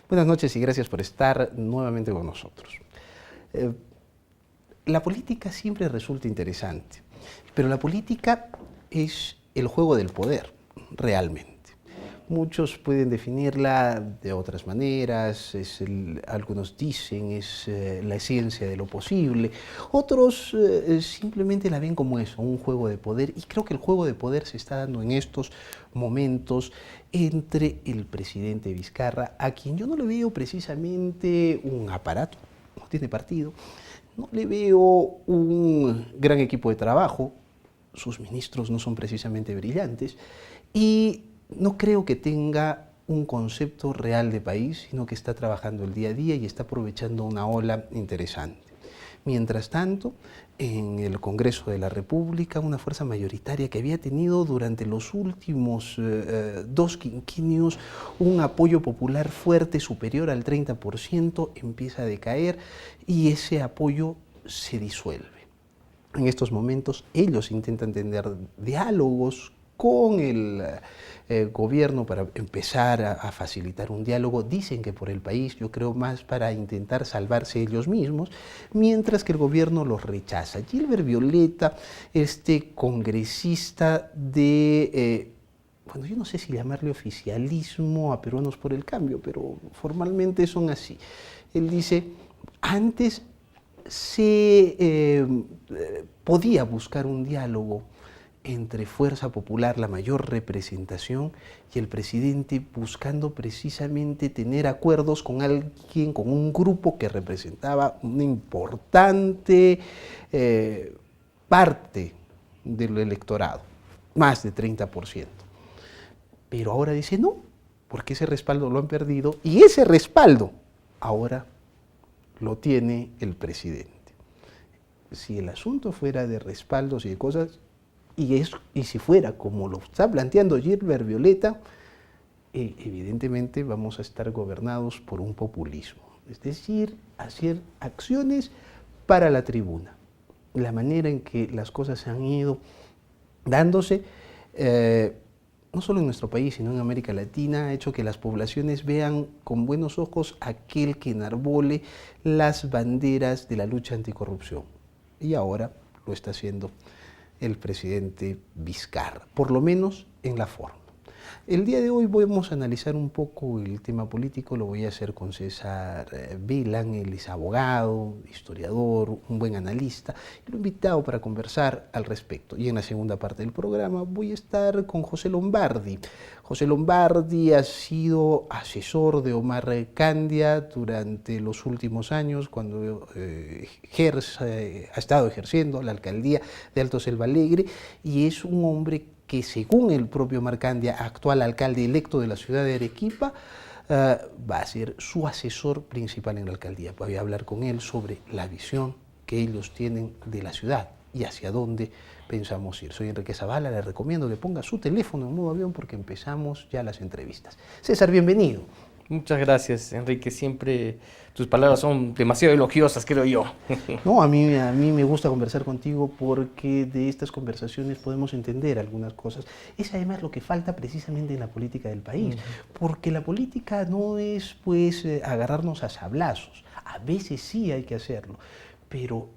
Buenas noches y gracias por estar nuevamente con nosotros. La política siempre resulta interesante, pero la política es el juego del poder, realmente. Muchos pueden definirla de otras maneras, algunos dicen es la esencia de lo posible, otros simplemente la ven como eso, un juego de poder, y creo que el juego de poder se está dando en estos momentos entre el presidente Vizcarra, a quien yo no le veo precisamente un aparato, no tiene partido, no le veo un gran equipo de trabajo, sus ministros no son precisamente brillantes, y no creo que tenga un concepto real de país, sino que está trabajando el día a día y está aprovechando una ola interesante. Mientras tanto, en el Congreso de la República, una fuerza mayoritaria que había tenido durante los últimos 2 quinquenios un apoyo popular fuerte, superior al 30%, empieza a decaer y ese apoyo se disuelve. En estos momentos ellos intentan tener diálogos con el gobierno para empezar a facilitar un diálogo. Dicen que por el país, yo creo más para intentar salvarse ellos mismos, mientras que el gobierno los rechaza. Gilbert Violeta, este congresista de, bueno, yo no sé si llamarle oficialismo a Peruanos por el Cambio, pero formalmente son así. Él dice, antes se podía buscar un diálogo entre Fuerza Popular, la mayor representación, y el presidente buscando precisamente tener acuerdos con alguien, con un grupo que representaba una importante parte del electorado, más de 30%. Pero ahora dice no, porque ese respaldo lo han perdido, y ese respaldo ahora lo tiene el presidente. Si el asunto fuera de respaldos y de cosas, y si fuera como lo está planteando Gilbert Violeta, evidentemente vamos a estar gobernados por un populismo. Es decir, hacer acciones para la tribuna. La manera en que las cosas se han ido dándose, no solo en nuestro país, sino en América Latina, ha hecho que las poblaciones vean con buenos ojos aquel que enarbole las banderas de la lucha anticorrupción. Y ahora lo está haciendo el presidente Vizcarra, por lo menos en la forma. El día de hoy vamos a analizar un poco el tema político, lo voy a hacer con César Vilan, él es abogado, historiador, un buen analista, y lo he invitado para conversar al respecto. Y en la segunda parte del programa voy a estar con José Lombardi. José Lombardi ha sido asesor de Omar Candia durante los últimos años, cuando ha estado ejerciendo la alcaldía de Alto Selva Alegre, y es un hombre que, según el propio Omar Candia, actual alcalde electo de la ciudad de Arequipa, va a ser su asesor principal en la alcaldía. Voy a hablar con él sobre la visión que ellos tienen de la ciudad y hacia dónde pensamos ir. Soy Enrique Zavala, le recomiendo que ponga su teléfono en modo avión porque empezamos ya las entrevistas. César, bienvenido. Muchas gracias, Enrique. Siempre tus palabras son demasiado elogiosas, creo yo. No, a mí me gusta conversar contigo porque de estas conversaciones podemos entender algunas cosas. Es además lo que falta precisamente en la política del país, porque la política no es pues agarrarnos a sablazos. A veces sí hay que hacerlo, pero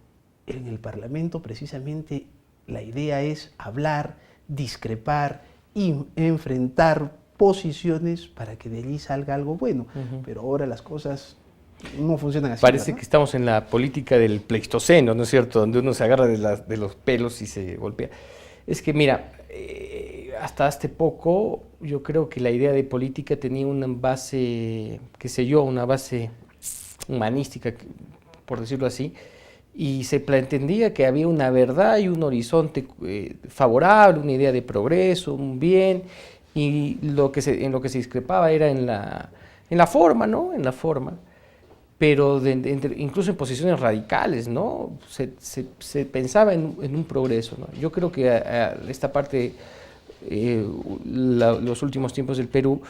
en el Parlamento precisamente la idea es hablar, discrepar y enfrentar posiciones para que de allí salga algo bueno, pero ahora las cosas no funcionan así. Parece ¿verdad? que estamos en la política del Pleistoceno, ¿no es cierto?, donde uno se agarra de los pelos y se golpea. Es que mira, hasta hace poco yo creo que la idea de política tenía una base, qué sé yo, una base humanística, por decirlo así, y se entendía que había una verdad y un horizonte favorable, una idea de progreso, un bien, y en lo que se discrepaba era en la forma, ¿no? En la forma, pero incluso en posiciones radicales, ¿no? Se pensaba en un progreso, ¿no? Yo creo que esta parte, los últimos tiempos del Perú,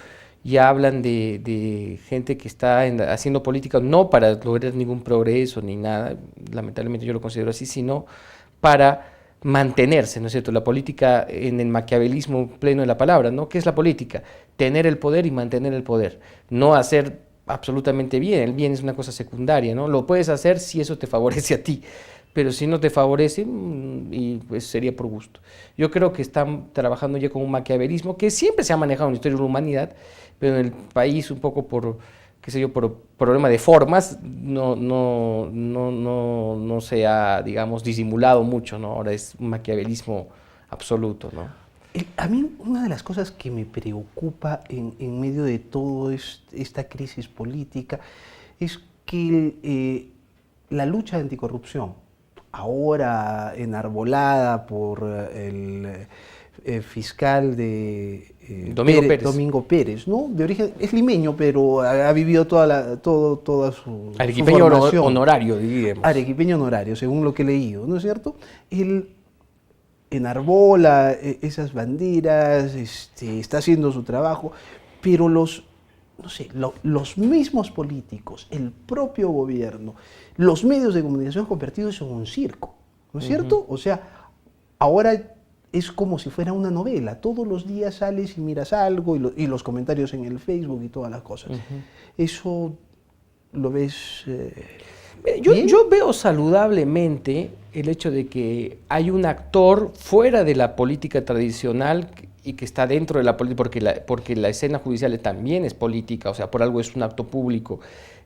ya hablan de gente que está haciendo política no para lograr ningún progreso ni nada, lamentablemente yo lo considero así, sino para mantenerse, ¿no es cierto? La política en el maquiavelismo pleno de la palabra, ¿no? ¿Qué es la política? Tener el poder y mantener el poder, no hacer absolutamente bien, el bien es una cosa secundaria, ¿no? Lo puedes hacer si eso te favorece a ti, pero si no te favorece, y pues sería por gusto. Yo creo que están trabajando ya con un maquiavelismo que siempre se ha manejado en la historia de la humanidad, pero en el país un poco por, qué sé yo, por problema de formas, no se ha, digamos, disimulado mucho, ¿no? Ahora es un maquiavelismo absoluto, ¿no? A mí una de las cosas que me preocupa en medio de toda esta crisis política es que la lucha anticorrupción, ahora enarbolada por el fiscal de Domingo Pérez, ¿no? De origen es limeño, pero ha vivido toda su formación. Honorario, diríamos. Arequipeño honorario, según lo que he leído, ¿no es cierto? Él enarbola esas banderas, está haciendo su trabajo, pero los mismos políticos, el propio gobierno, los medios de comunicación convertidos en un circo, ¿no es cierto? O sea, ahora es como si fuera una novela, todos los días sales y miras algo y los comentarios en el Facebook y todas las cosas. ¿Eso lo ves? Yo veo saludablemente el hecho de que hay un actor fuera de la política tradicional y que está dentro de la política, porque la escena judicial también es política, o sea, por algo es un acto público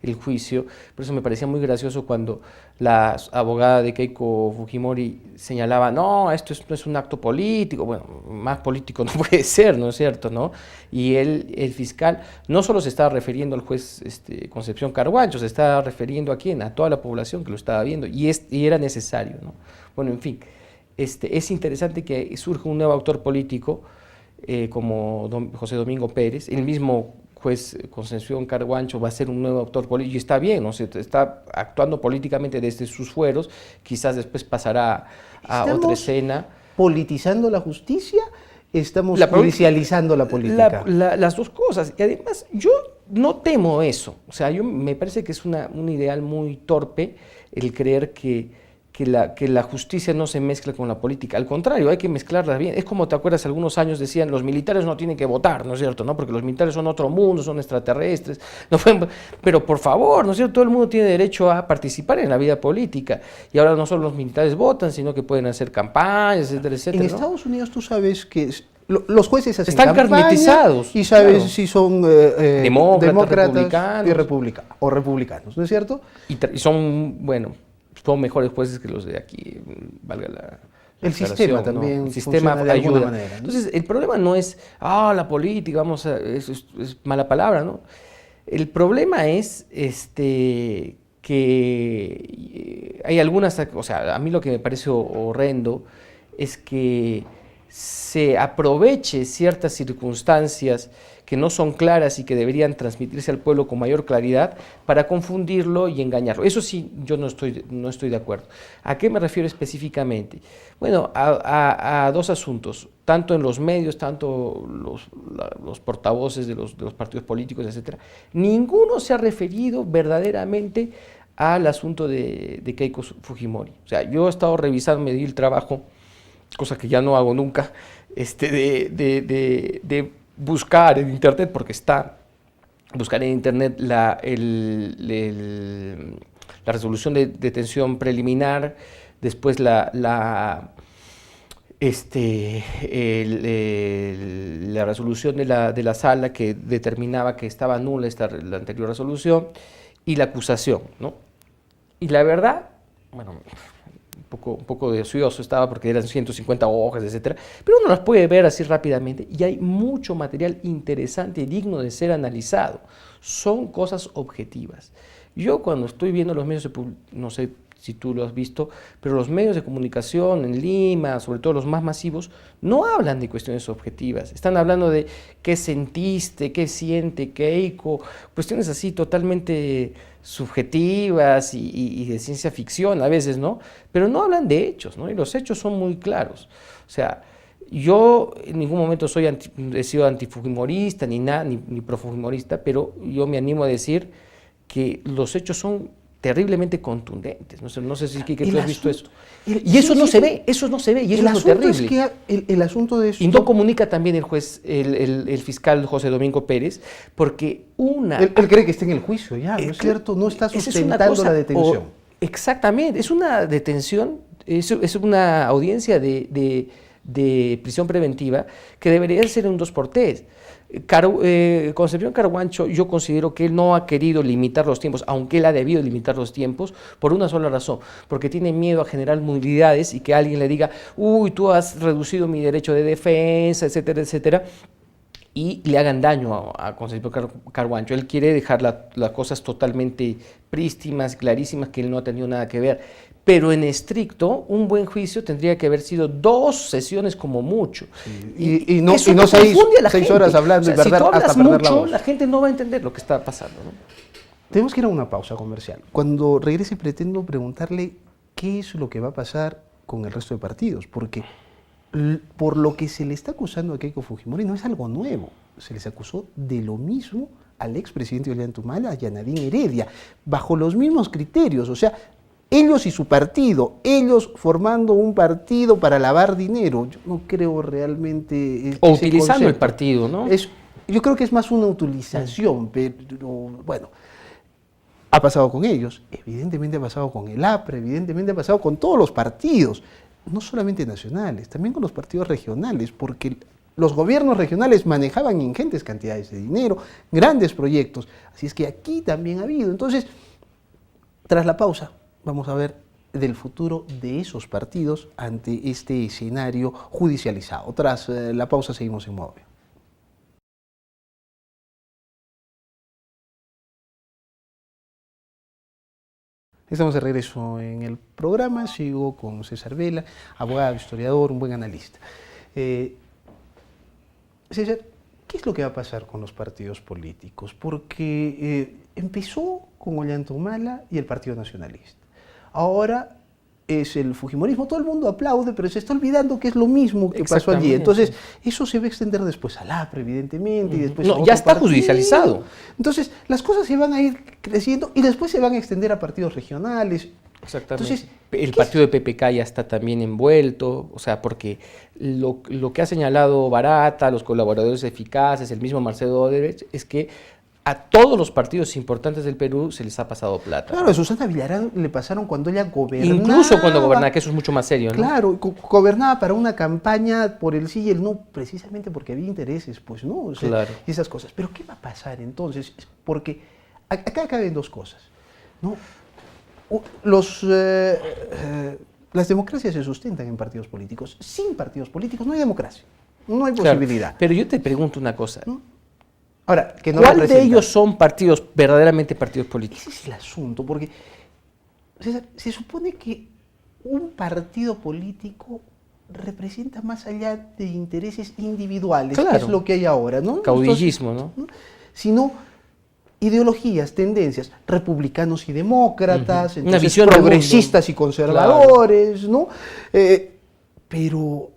el juicio. Por eso me parecía muy gracioso cuando la abogada de Keiko Fujimori señalaba, no, esto no es un acto político. Bueno, más político no puede ser, ¿no es cierto?, ¿no? Y el fiscal no solo se estaba refiriendo al juez Concepción Carguancho, se estaba refiriendo a quién, a toda la población que lo estaba viendo, y era necesario, ¿no? Bueno, en fin, es interesante que surja un nuevo actor político como José Domingo Pérez, el mismo juez Concepción Carguancho va a ser un nuevo actor político, y está bien, ¿no? Está actuando políticamente desde sus fueros, quizás después pasará a otra escena. ¿Politizando la justicia? ¿Estamos judicializando la política? Las dos cosas, y además yo no temo eso, o sea, me parece que es un ideal muy torpe el creer que la justicia no se mezcla con la política. Al contrario, hay que mezclarla bien. Es como, ¿te acuerdas? Algunos años decían, los militares no tienen que votar, ¿no es cierto?, ¿no? Porque los militares son otro mundo, son extraterrestres. No pueden, pero por favor, ¿no es cierto?, todo el mundo tiene derecho a participar en la vida política. Y ahora no solo los militares votan, sino que pueden hacer campañas, etcétera, etcétera. En Estados Unidos tú sabes que los jueces hacen están carnetizados y sabes si son demócratas republicanos o republicanos, ¿no es cierto? Y son, bueno, son mejores jueces que los de aquí, valga el sistema también, ¿no? El sistema de ayuda. alguna manera, ¿no? Entonces, el problema no es, la política, es mala palabra, ¿no? El problema es que hay algunas, o sea, a mí lo que me parece horrendo es que se aproveche ciertas circunstancias que no son claras y que deberían transmitirse al pueblo con mayor claridad para confundirlo y engañarlo. Eso sí, yo no estoy de acuerdo. ¿A qué me refiero específicamente? Bueno, a dos asuntos, tanto en los medios, tanto los portavoces de los partidos políticos, etcétera. Ninguno se ha referido verdaderamente al asunto de Keiko Fujimori. O sea, yo he estado revisando, me di el trabajo, cosa que ya no hago nunca, de buscar en internet, porque buscar en internet la resolución de detención preliminar, después la resolución de la sala que determinaba que estaba nula la anterior resolución, y la acusación, ¿no? Y la verdad, bueno, un poco de ocioso estaba porque eran 150 hojas, etcétera, pero uno las puede ver así rápidamente y hay mucho material interesante y digno de ser analizado. Son cosas objetivas. Yo cuando estoy viendo los medios no sé si tú lo has visto, pero los medios de comunicación en Lima, sobre todo los más masivos, no hablan de cuestiones objetivas. Están hablando de qué sentiste, qué siente Keiko, cuestiones así totalmente subjetivas y de ciencia ficción a veces, ¿no? Pero no hablan de hechos, ¿no? Y los hechos son muy claros. O sea, yo en ningún momento he sido antifujimorista ni profujimorista, pero yo me animo a decir que los hechos son terriblemente contundentes. No sé si Quique, tú has visto esto. Y eso no se ve, y eso es lo terrible. Es que el asunto de esto... Y no comunica también el juez, el fiscal José Domingo Pérez, porque Él cree que está en el juicio ya, ¿no es cierto? No está sustentando la detención. Exactamente, es una detención, es una audiencia de prisión preventiva que debería ser un 2x3. Concepción Carhuancho, yo considero que él no ha querido limitar los tiempos, aunque él ha debido limitar los tiempos, por una sola razón, porque tiene miedo a generar nulidades y que alguien le diga, uy, tú has reducido mi derecho de defensa, etcétera, etcétera, y le hagan daño a Concepción Carhuancho. Él quiere dejar las cosas totalmente prístinas, clarísimas, que él no ha tenido nada que ver. Pero en estricto, un buen juicio tendría que haber sido 2 sesiones como mucho. Sí. Y no 6 horas hablando, o sea, y perder, si tú hablas hasta perder mucho, la voz. la gente no va a entender lo que está pasando, ¿no? Tenemos que ir a una pausa comercial. Cuando regrese pretendo preguntarle qué es lo que va a pasar con el resto de partidos, porque por lo que se le está acusando a Keiko Fujimori no es algo nuevo. Se les acusó de lo mismo al expresidente Ollanta y a Nadine Heredia, bajo los mismos criterios. O sea, ellos y su partido, ellos formando un partido para lavar dinero. Yo no creo realmente... O utilizando el partido, ¿no? Yo creo que es más una utilización, pero bueno, ha pasado con ellos, evidentemente ha pasado con el APRA, evidentemente ha pasado con todos los partidos, no solamente nacionales, también con los partidos regionales, porque los gobiernos regionales manejaban ingentes cantidades de dinero, grandes proyectos, así es que aquí también ha habido. Entonces, tras la pausa, vamos a ver del futuro de esos partidos ante este escenario judicializado. Tras la pausa seguimos en Modo. Estamos de regreso en el programa, sigo con César Vela, abogado, historiador, un buen analista. César, ¿qué es lo que va a pasar con los partidos políticos? Porque empezó con Ollanta y el Partido Nacionalista. Ahora es el Fujimorismo, todo el mundo aplaude, pero se está olvidando que es lo mismo que pasó allí. Entonces, eso se va a extender después al APRA, evidentemente, y después a otro ya está partido. judicializado. Entonces, las cosas se van a ir creciendo y después se van a extender a partidos regionales. Exactamente. Entonces, el partido de PPK ya está también envuelto, o sea, porque lo que ha señalado Barata, los colaboradores eficaces, el mismo Marcelo Odebrecht, es que a todos los partidos importantes del Perú se les ha pasado plata. Claro, a Susana Villarán le pasaron cuando ella gobernaba. Incluso cuando gobernaba, que eso es mucho más serio, ¿no? Claro, gobernaba para una campaña por el sí y el no, precisamente porque había intereses, pues, ¿no? O sea, claro. Y esas cosas. Pero ¿qué va a pasar entonces? Porque acá caben 2 cosas, ¿no? Las democracias se sustentan en partidos políticos. Sin partidos políticos no hay democracia, no hay posibilidad. Claro, pero yo te pregunto una cosa. ¿No? Ahora, que no ¿Cuál de ellos son partidos, verdaderamente partidos políticos? Ese es el asunto, porque César, se supone que un partido político representa más allá de intereses individuales, claro. que es lo que hay ahora, ¿no? Caudillismo, ¿no? Sino ideologías, tendencias, republicanos y demócratas, Una visión progresistas y conservadores, claro. ¿No? Pero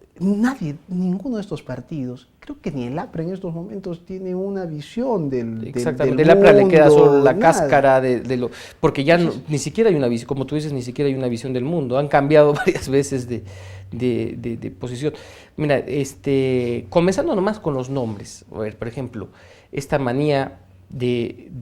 ninguno de estos partidos, creo que ni el APRA en estos momentos tiene una visión del Exactamente, del el APRA le queda solo la nada. cáscara de lo... Porque ya ni siquiera hay una visión, como tú dices, ni siquiera hay una visión del mundo. Han cambiado varias veces de posición. Mira, comenzando nomás con los nombres. A ver, por ejemplo, esta manía del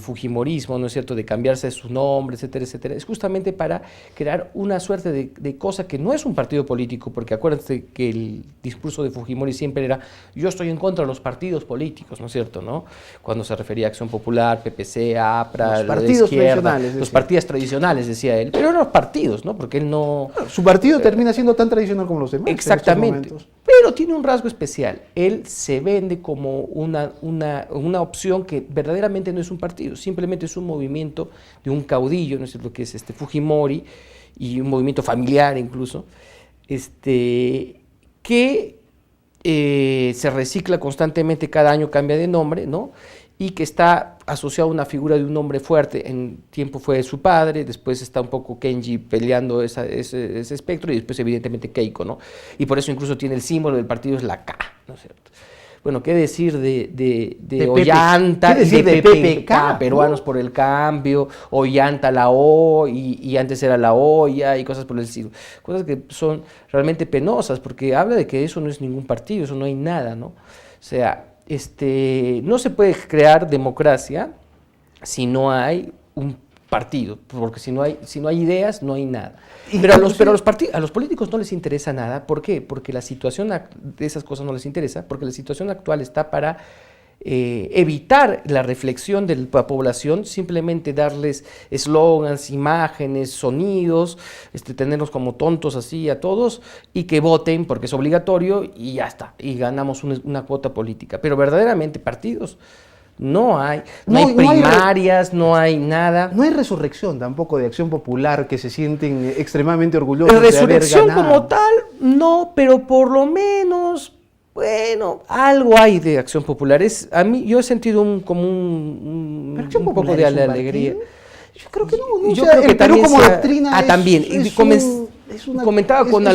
fujimorismo, ¿no es cierto?, de cambiarse su nombre, etcétera, etcétera, es justamente para crear una suerte de cosa que no es un partido político, porque acuérdense que el discurso de Fujimori siempre era yo estoy en contra de los partidos políticos, ¿no es cierto?, ¿no? Cuando se refería a Acción Popular, PPC, APRA, los partidos tradicionales, los partidos tradicionales, decía él, pero eran los partidos, ¿no?, porque él no... Su partido termina siendo tan tradicional como los demás. Exactamente, pero tiene un rasgo especial, él se vende como una opción que verdaderamente no es un partido, simplemente es un movimiento de un caudillo, ¿no es cierto?, que es Fujimori, y un movimiento familiar incluso, que se recicla constantemente, cada año cambia de nombre, ¿no?, y que está asociado a una figura de un hombre fuerte. En tiempo fue su padre, después está un poco Kenji peleando ese espectro, y después evidentemente Keiko, ¿no? Y por eso incluso tiene el símbolo del partido, es la K, ¿no es cierto? Bueno, ¿qué decir de PP? Ollanta ¿Qué decir y de de PPK, PPK, Peruanos ¿no? por el Cambio, Ollanta la O y antes era la olla y cosas por el estilo? Cosas que son realmente penosas porque habla de que eso no es ningún partido, eso no hay nada, ¿no? O sea, no se puede crear democracia si no hay un partido, porque si no hay ideas, no hay nada. Y Pero a los políticos no les interesa nada. ¿Por qué? Porque la situación de esas cosas no les interesa, porque la situación actual está para evitar la reflexión de la población, simplemente darles eslogans, imágenes, sonidos, tenerlos como tontos así a todos y que voten porque es obligatorio y ya está, y ganamos una cuota política. Pero verdaderamente partidos no hay, no hay primarias, no hay nada. No hay resurrección tampoco de Acción Popular que se sienten extremadamente orgullosos Resurrección de haber ganado. como tal, no, pero por lo menos, bueno, algo hay de Acción Popular. Yo he sentido ¿Pero Acción un poco Popular de es un alegría. partido? Yo creo que no. O Yo sea, creo que el Perú también como doctrina también. Comentaba con es-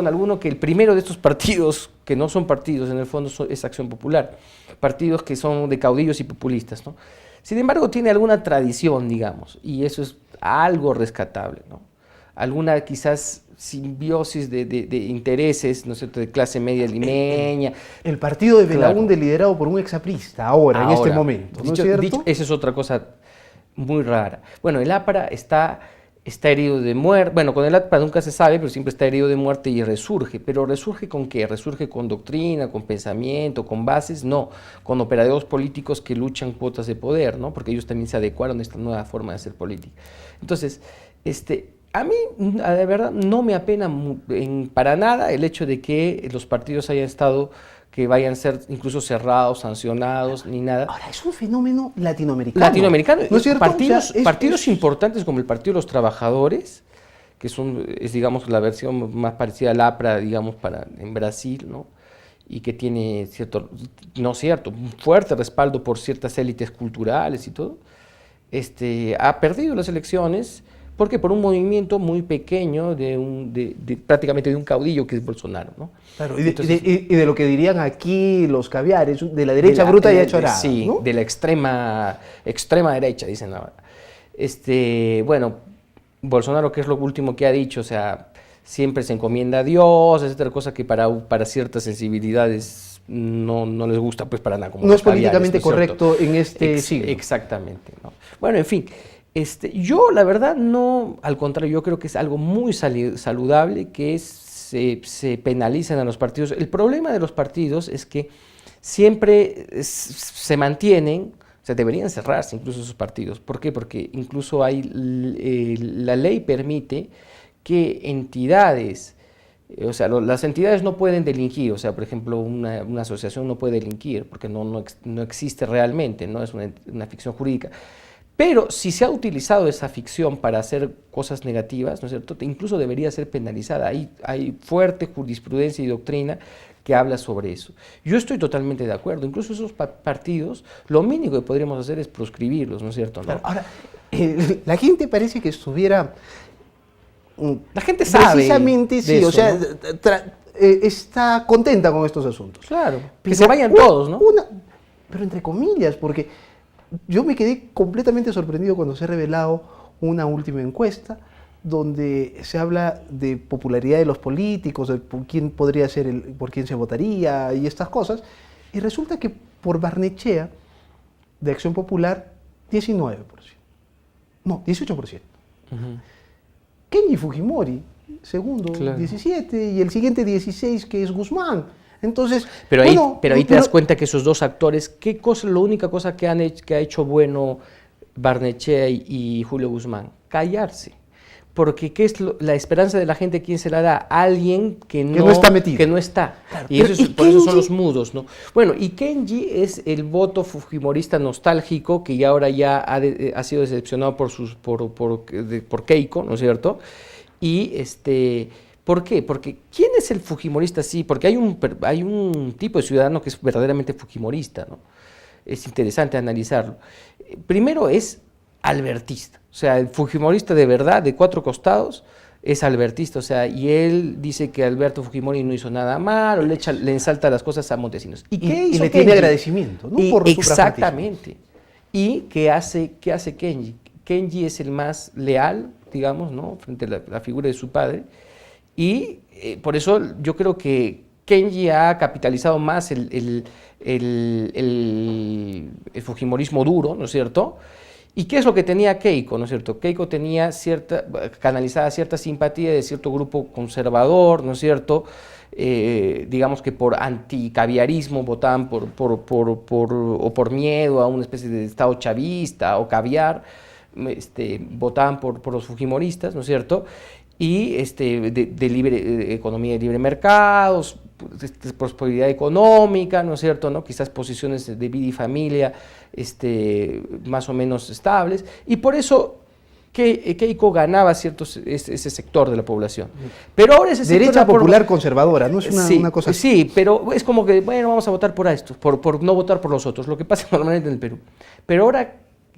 alguno que el primero de estos partidos, que no son partidos en el fondo, es Acción Popular. Partidos que son de caudillos y populistas, ¿no? Sin embargo, tiene alguna tradición, digamos, y eso es algo rescatable, ¿no? Alguna quizás simbiosis de intereses, ¿no es cierto?, de clase media limeña. El partido de Belaúnde Claro. liderado por un exaprista, ahora, en este momento, ¿no es cierto? Esa es otra cosa muy rara. Bueno, el APRA está herido de muerte. Bueno, con el APRA nunca se sabe, pero siempre está herido de muerte y resurge. ¿Pero resurge con qué? ¿Resurge con doctrina, con pensamiento, con bases? No, con operadores políticos que luchan cuotas de poder, ¿no? Porque ellos también se adecuaron a esta nueva forma de hacer política. Entonces, a mí, de verdad, no me apena para nada el hecho de que los partidos hayan estado, que vayan a ser incluso cerrados, sancionados, ni nada. Ahora, es un fenómeno latinoamericano. ¿No es cierto? Partidos importantes como el Partido de los Trabajadores, que es digamos, la versión más parecida al APRA, digamos, en Brasil, ¿no? Y que tiene un fuerte respaldo por ciertas élites culturales y todo, ha perdido las elecciones. Porque por un movimiento muy pequeño prácticamente de un caudillo que es Bolsonaro, ¿no? Claro, y de lo que dirían aquí los caviares, de la derecha bruta y achorada, sí, ¿no? de la extrema derecha, dicen ahora. Bueno, Bolsonaro, ¿qué es lo último que ha dicho? O sea, siempre se encomienda a Dios, etcétera, cosa que para ciertas sensibilidades no les gusta, pues para nada. Como No los es políticamente caviares, ¿no es correcto en este siglo. Exactamente, ¿no? Bueno, en fin. Yo la verdad no, al contrario, yo creo que es algo muy saludable que se penalicen a los partidos. El problema de los partidos es que siempre se mantienen, o sea, deberían cerrarse incluso esos partidos. ¿Por qué? Porque incluso la ley permite que entidades, o sea, las entidades no pueden delinquir, o sea, por ejemplo, una asociación no puede delinquir porque no existe realmente, no es una ficción jurídica. Pero si se ha utilizado esa ficción para hacer cosas negativas, ¿no es cierto?, incluso debería ser penalizada. Hay fuerte jurisprudencia y doctrina que habla sobre eso. Yo estoy totalmente de acuerdo. Incluso esos partidos, lo mínimo que podríamos hacer es proscribirlos, ¿no es cierto? ¿No? Ahora, la gente parece que estuviera... La gente sabe precisamente, sí, eso, o sea, ¿no? está contenta con estos asuntos. Claro, que Pero se vayan todos, ¿no? Pero entre comillas, porque yo me quedé completamente sorprendido cuando se ha revelado una última encuesta donde se habla de popularidad de los políticos, de por quién podría ser por quién se votaría y estas cosas, y resulta que por Barnechea, de Acción Popular, 19%. No, 18%. Uh-huh. Kenji Fujimori, segundo, Claro. 17, y el siguiente 16, que es Guzmán. Entonces, pero ahí te das cuenta que esos dos actores, la única cosa que ha hecho bueno Barnechea y Julio Guzmán? Callarse. Porque ¿qué es la esperanza de la gente? ¿Quién se la da? Alguien que no está metido. Que no está. Claro. Y por eso son los mudos, ¿no? Bueno, y Kenji es el voto fujimorista nostálgico que ahora ya ha sido decepcionado por Keiko, ¿no es cierto? Y ¿por qué? Porque ¿quién es el fujimorista? Sí, porque hay un tipo de ciudadano que es verdaderamente fujimorista, ¿no? Es interesante analizarlo. Primero es albertista, o sea, el fujimorista de verdad, de cuatro costados, es albertista, o sea, y él dice que Alberto Fujimori no hizo nada mal, o le ensalta las cosas a Montesinos. ¿Y qué hizo? Y le tiene agradecimiento, ¿no? Por exactamente. ¿Y qué hace Kenji? Kenji es el más leal, digamos, ¿no? Frente a la figura de su padre, y por eso yo creo que Kenji ha capitalizado más el fujimorismo duro, ¿no es cierto? ¿Y qué es lo que tenía Keiko, ¿no es cierto? Keiko tenía canalizada cierta simpatía de cierto grupo conservador, ¿no es cierto? Digamos que por anticaviarismo votaban por miedo a una especie de Estado chavista o caviar, votaban por los fujimoristas, ¿no es cierto? Y de economía de libre mercados, prosperidad económica, ¿no es cierto? ¿No? Quizás posiciones de vida y familia más o menos estables, y por eso Keiko ganaba ese sector de la población. Pero ahora ese derecha popular conservadora, ¿no? Es una cosa así. Sí, pero es como que, bueno, vamos a votar por esto, por no votar por los otros, lo que pasa normalmente en el Perú. Pero ahora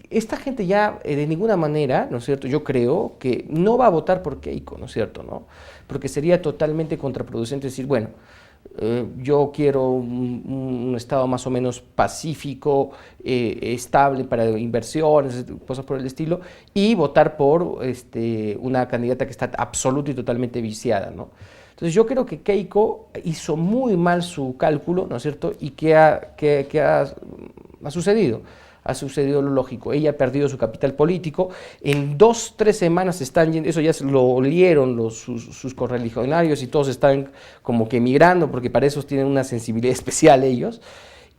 esta gente ya de ninguna manera, ¿no es cierto?, yo creo que no va a votar por Keiko, ¿no es cierto?, ¿no? Porque sería totalmente contraproducente decir, bueno, yo quiero un Estado más o menos pacífico, estable para inversiones, cosas por el estilo, y votar por una candidata que está absoluta y totalmente viciada, ¿no? Entonces yo creo que Keiko hizo muy mal su cálculo, ¿no es cierto?, y ¿qué ha sucedido? Ha sucedido lo lógico, ella ha perdido su capital político, en 2-3 semanas están yendo, eso ya lo olieron sus correligionarios y todos están como que emigrando, porque para eso tienen una sensibilidad especial ellos.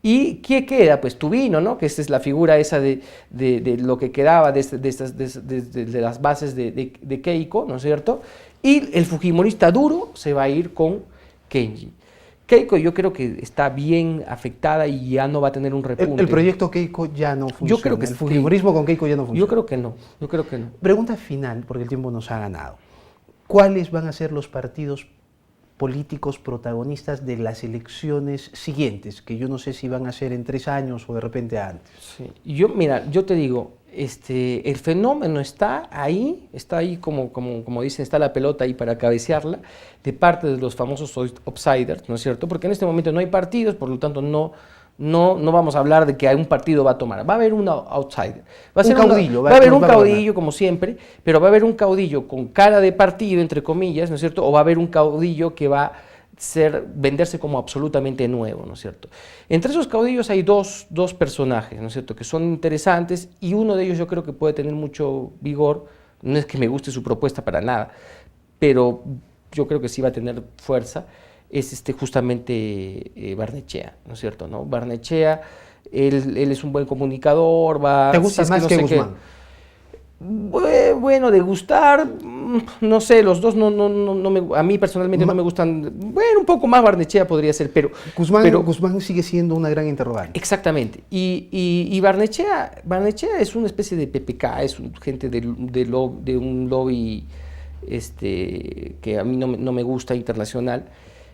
¿Y qué queda? Pues Tubino, ¿no? Que esta es la figura esa de lo que quedaba de las bases de Keiko, ¿no es cierto? Y el fujimorista duro se va a ir con Kenji. Keiko yo creo que está bien afectada y ya no va a tener un repunte. El proyecto Keiko ya no funciona. Yo creo que el fujimorismo con Keiko ya no funciona. Yo creo que no. Pregunta final, porque el tiempo nos ha ganado. ¿Cuáles van a ser los partidos políticos protagonistas de las elecciones siguientes? Que yo no sé si van a ser en 3 años o de repente antes. Sí. Mira, yo te digo, el fenómeno está ahí como dicen, está la pelota ahí para cabecearla, de parte de los famosos outsiders, ¿no es cierto? Porque en este momento no hay partidos, por lo tanto no vamos a hablar de que un partido va a tomar, va a haber un outsider. Va a haber un caudillo como siempre, pero va a haber un caudillo con cara de partido, entre comillas, ¿no es cierto? O va a haber un caudillo que va a venderse como absolutamente nuevo, ¿no es cierto? Entre esos caudillos hay dos personajes, ¿no es cierto?, que son interesantes, y uno de ellos yo creo que puede tener mucho vigor. No es que me guste su propuesta para nada, pero yo creo que sí va a tener fuerza. Es justamente Barnechea, ¿no es cierto?, ¿no? Barnechea, él es un buen comunicador, ¿Te gusta más que Guzmán? Bueno, de gustar, no sé, los dos a mí personalmente no me gustan. Bueno, un poco más Barnechea podría ser, pero Guzmán sigue siendo una gran interrogante. Exactamente. Y Barnechea es una especie de PPK, es gente de un lobby que a mí no me gusta, internacional,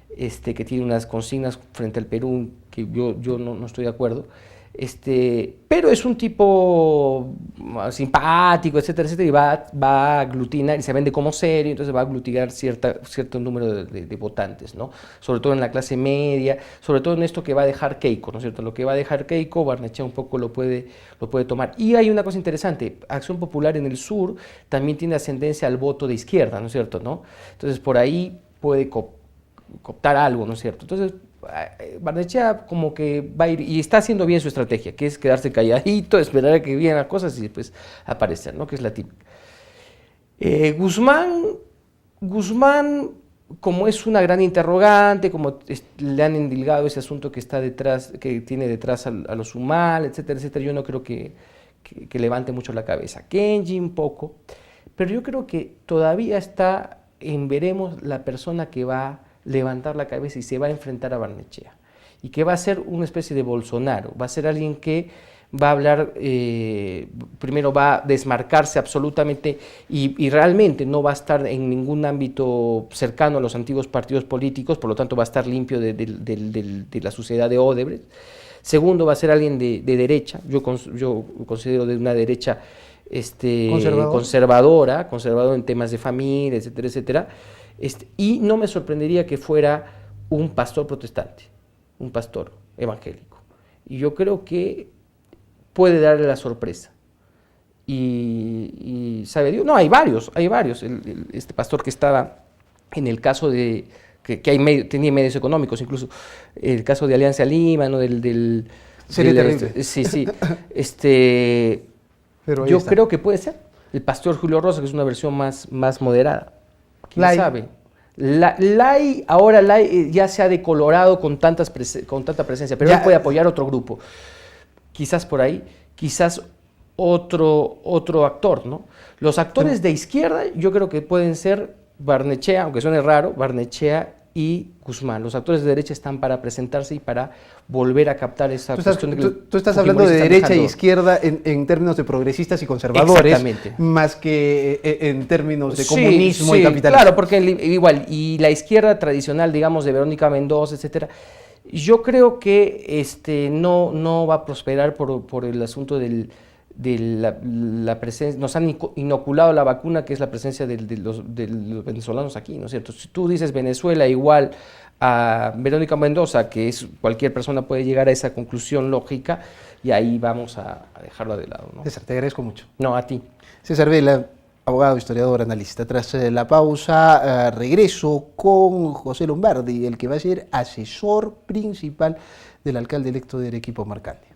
que tiene unas consignas frente al Perú que yo no estoy de acuerdo. Pero es un tipo simpático, etcétera, etcétera, y va a aglutinar, y se vende como serio, entonces va a aglutinar cierto número de votantes, ¿no? Sobre todo en la clase media, sobre todo en esto que va a dejar Keiko, ¿no es cierto? Lo que va a dejar Keiko, Barnechea un poco lo puede tomar. Y hay una cosa interesante, Acción Popular en el sur también tiene ascendencia al voto de izquierda, ¿no es cierto?, ¿no? Entonces por ahí puede cooptar algo, ¿no es cierto? Entonces Barnechea como que va a ir, y está haciendo bien su estrategia, que es quedarse calladito, esperar a que vienen las cosas y después aparecer, ¿no?, que es la típica. Guzmán, como es una gran interrogante, como le han endilgado ese asunto que está detrás, que tiene detrás a los Humal, etcétera, etcétera, yo no creo que levante mucho la cabeza. Kenji un poco, pero yo creo que todavía está en veremos la persona que va a levantar la cabeza y se va a enfrentar a Barnechea, y que va a ser una especie de Bolsonaro, va a ser alguien que va a hablar, primero va a desmarcarse absolutamente y realmente no va a estar en ningún ámbito cercano a los antiguos partidos políticos, por lo tanto va a estar limpio de la suciedad de Odebrecht. Segundo, va a ser alguien de derecha, yo considero de una derecha conservadora en temas de familia, etcétera, etcétera. Y no me sorprendería que fuera un pastor protestante, un pastor evangélico. Y yo creo que puede darle la sorpresa. Y sabe Dios, no, hay varios. Este pastor que estaba en el caso de, tenía medios económicos, incluso el caso de Alianza Lima, ¿no? Sería terrible. Sí. Pero yo creo que puede ser el pastor Julio Rosa, que es una versión más moderada. ¿Quién sabe? Ahora Lai ya se ha decolorado con tanta presencia, pero él puede apoyar otro grupo. Quizás por ahí, quizás otro actor, ¿no? Los actores de izquierda yo creo que pueden ser Barnechea, aunque suene raro, Barnechea y Guzmán. Los actores de derecha están para presentarse y para volver a captar esa cuestión de que tú estás hablando de derecha e izquierda en términos de progresistas y conservadores, más que en términos de comunismo y capitalismo. Claro, porque igual, y la izquierda tradicional, digamos, de Verónica Mendoza, etcétera, yo creo que no va a prosperar por el asunto de la presencia. Nos han inoculado la vacuna, que es la presencia de los venezolanos aquí, ¿no es cierto? Si tú dices Venezuela igual a Verónica Mendoza, que cualquier persona puede llegar a esa conclusión lógica, y ahí vamos a dejarlo de lado, ¿no? César, te agradezco mucho. No, a ti. César Vela, abogado, historiador, analista. Tras la pausa, regreso con José Lombardi, el que va a ser asesor principal del alcalde electo de Arequipa, Omar Candia.